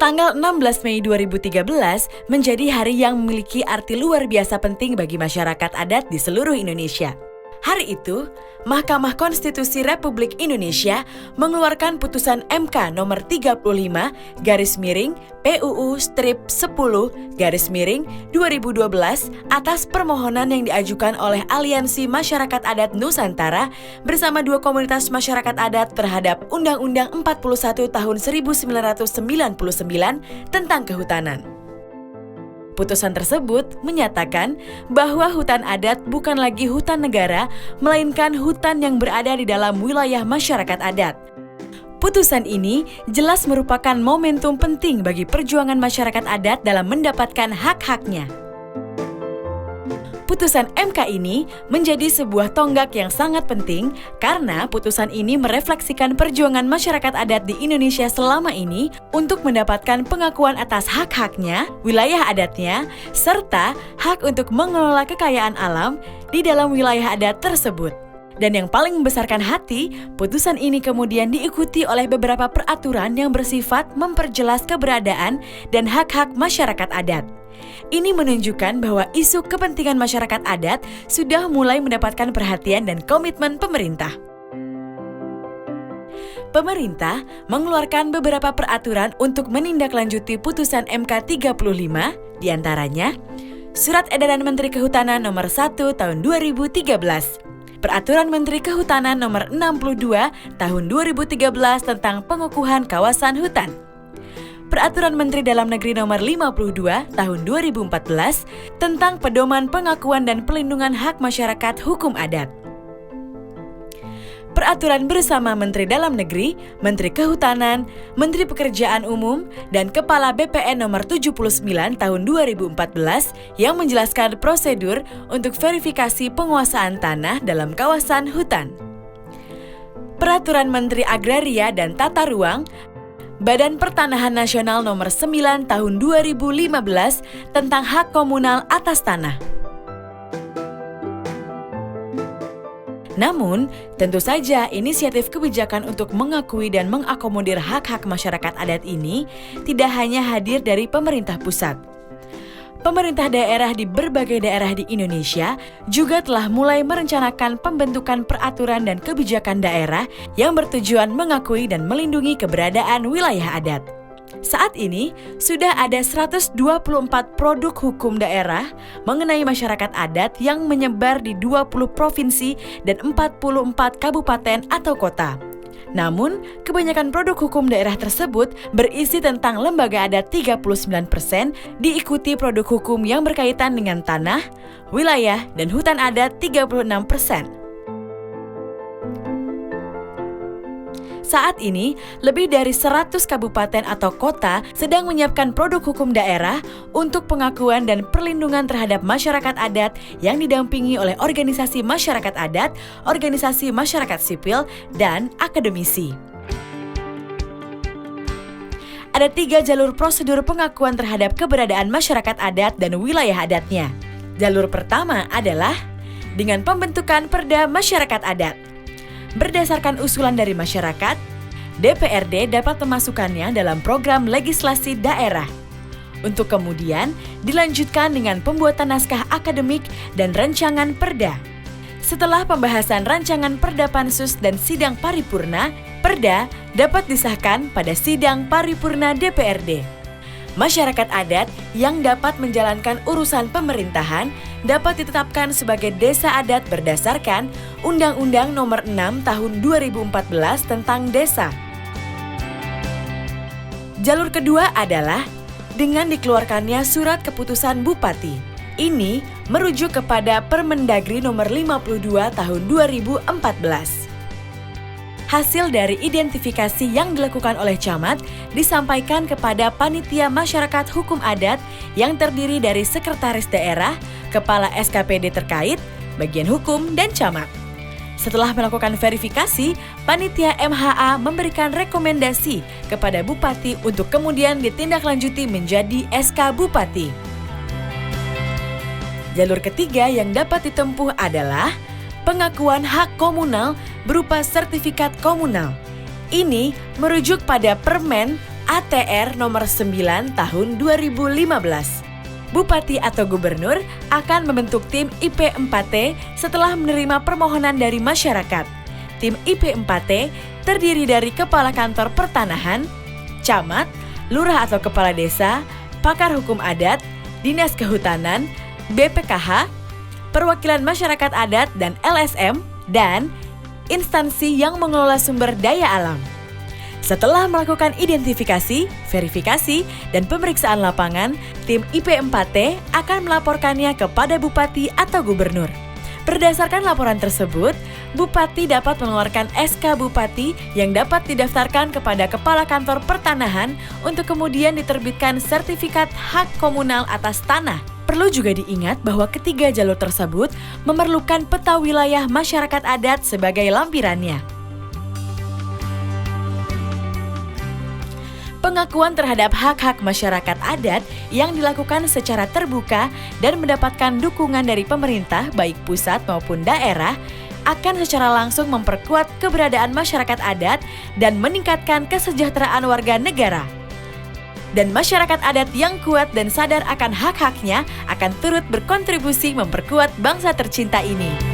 Tanggal 16 Mei 2013 menjadi hari yang memiliki arti luar biasa penting bagi masyarakat adat di seluruh Indonesia. Hari itu, Mahkamah Konstitusi Republik Indonesia mengeluarkan putusan MK nomor 35 garis miring PUU strip 10 garis miring 2012 atas permohonan yang diajukan oleh Aliansi Masyarakat Adat Nusantara bersama dua komunitas masyarakat adat terhadap Undang-Undang 41 tahun 1999 tentang kehutanan. Putusan tersebut menyatakan bahwa hutan adat bukan lagi hutan negara, melainkan hutan yang berada di dalam wilayah masyarakat adat. Putusan ini jelas merupakan momentum penting bagi perjuangan masyarakat adat dalam mendapatkan hak-haknya. Putusan MK ini menjadi sebuah tonggak yang sangat penting karena putusan ini merefleksikan perjuangan masyarakat adat di Indonesia selama ini untuk mendapatkan pengakuan atas hak-haknya, wilayah adatnya, serta hak untuk mengelola kekayaan alam di dalam wilayah adat tersebut. Dan yang paling membesarkan hati, putusan ini kemudian diikuti oleh beberapa peraturan yang bersifat memperjelas keberadaan dan hak-hak masyarakat adat. Ini menunjukkan bahwa isu kepentingan masyarakat adat sudah mulai mendapatkan perhatian dan komitmen pemerintah. Pemerintah mengeluarkan beberapa peraturan untuk menindaklanjuti putusan MK 35, diantaranya Surat Edaran Menteri Kehutanan Nomor 1 Tahun 2013, Peraturan Menteri Kehutanan Nomor 62 Tahun 2013 tentang pengukuhan kawasan hutan, Peraturan Menteri Dalam Negeri Nomor 52 Tahun 2014 tentang pedoman pengakuan dan pelindungan hak masyarakat hukum adat. Peraturan bersama Menteri Dalam Negeri, Menteri Kehutanan, Menteri Pekerjaan Umum, dan Kepala BPN Nomor 79 Tahun 2014 yang menjelaskan prosedur untuk verifikasi penguasaan tanah dalam kawasan hutan. Peraturan Menteri Agraria dan Tata Ruang, Badan Pertanahan Nasional Nomor 9 Tahun 2015 tentang hak komunal atas tanah. Namun, tentu saja inisiatif kebijakan untuk mengakui dan mengakomodir hak-hak masyarakat adat ini tidak hanya hadir dari pemerintah pusat. Pemerintah daerah di berbagai daerah di Indonesia juga telah mulai merencanakan pembentukan peraturan dan kebijakan daerah yang bertujuan mengakui dan melindungi keberadaan wilayah adat. Saat ini, sudah ada 124 produk hukum daerah mengenai masyarakat adat yang menyebar di 20 provinsi dan 44 kabupaten atau kota. Namun, kebanyakan produk hukum daerah tersebut berisi tentang lembaga adat 39%, diikuti produk hukum yang berkaitan dengan tanah, wilayah, dan hutan adat 36%. Saat ini, lebih dari 100 kabupaten atau kota sedang menyiapkan produk hukum daerah untuk pengakuan dan perlindungan terhadap masyarakat adat yang didampingi oleh organisasi masyarakat adat, organisasi masyarakat sipil, dan akademisi. Ada 3 jalur prosedur pengakuan terhadap keberadaan masyarakat adat dan wilayah adatnya. Jalur pertama adalah dengan pembentukan Perda Masyarakat Adat. Berdasarkan usulan dari masyarakat, DPRD dapat memasukkannya dalam program legislasi daerah. Untuk kemudian dilanjutkan dengan pembuatan naskah akademik dan rancangan perda. Setelah pembahasan rancangan perda pansus dan sidang paripurna, perda dapat disahkan pada sidang paripurna DPRD. Masyarakat adat yang dapat menjalankan urusan pemerintahan dapat ditetapkan sebagai desa adat berdasarkan Undang-Undang Nomor 6 Tahun 2014 tentang desa. Jalur kedua adalah dengan dikeluarkannya surat keputusan Bupati. Ini merujuk kepada Permendagri Nomor 52 Tahun 2014. Hasil dari identifikasi yang dilakukan oleh camat disampaikan kepada Panitia Masyarakat Hukum Adat yang terdiri dari Sekretaris Daerah, Kepala SKPD terkait, Bagian Hukum, dan Camat. Setelah melakukan verifikasi, Panitia MHA memberikan rekomendasi kepada Bupati untuk kemudian ditindaklanjuti menjadi SK Bupati. Jalur ketiga yang dapat ditempuh adalah pengakuan hak komunal berupa sertifikat komunal. Ini merujuk pada Permen ATR nomor 9 tahun 2015. Bupati atau gubernur akan membentuk tim IP4T setelah menerima permohonan dari masyarakat. Tim IP4T terdiri dari Kepala Kantor Pertanahan, Camat, Lurah atau Kepala Desa, Pakar Hukum Adat, Dinas Kehutanan, BPKH, perwakilan masyarakat adat dan LSM, dan instansi yang mengelola sumber daya alam. Setelah melakukan identifikasi, verifikasi, dan pemeriksaan lapangan, tim IP4T akan melaporkannya kepada Bupati atau Gubernur. Berdasarkan laporan tersebut, Bupati dapat mengeluarkan SK Bupati yang dapat didaftarkan kepada Kepala Kantor Pertanahan untuk kemudian diterbitkan sertifikat hak komunal atas tanah. Perlu juga diingat bahwa ketiga jalur tersebut memerlukan peta wilayah masyarakat adat sebagai lampirannya. Pengakuan terhadap hak-hak masyarakat adat yang dilakukan secara terbuka dan mendapatkan dukungan dari pemerintah baik pusat maupun daerah akan secara langsung memperkuat keberadaan masyarakat adat dan meningkatkan kesejahteraan warga negara. Dan masyarakat adat yang kuat dan sadar akan hak-haknya akan turut berkontribusi memperkuat bangsa tercinta ini.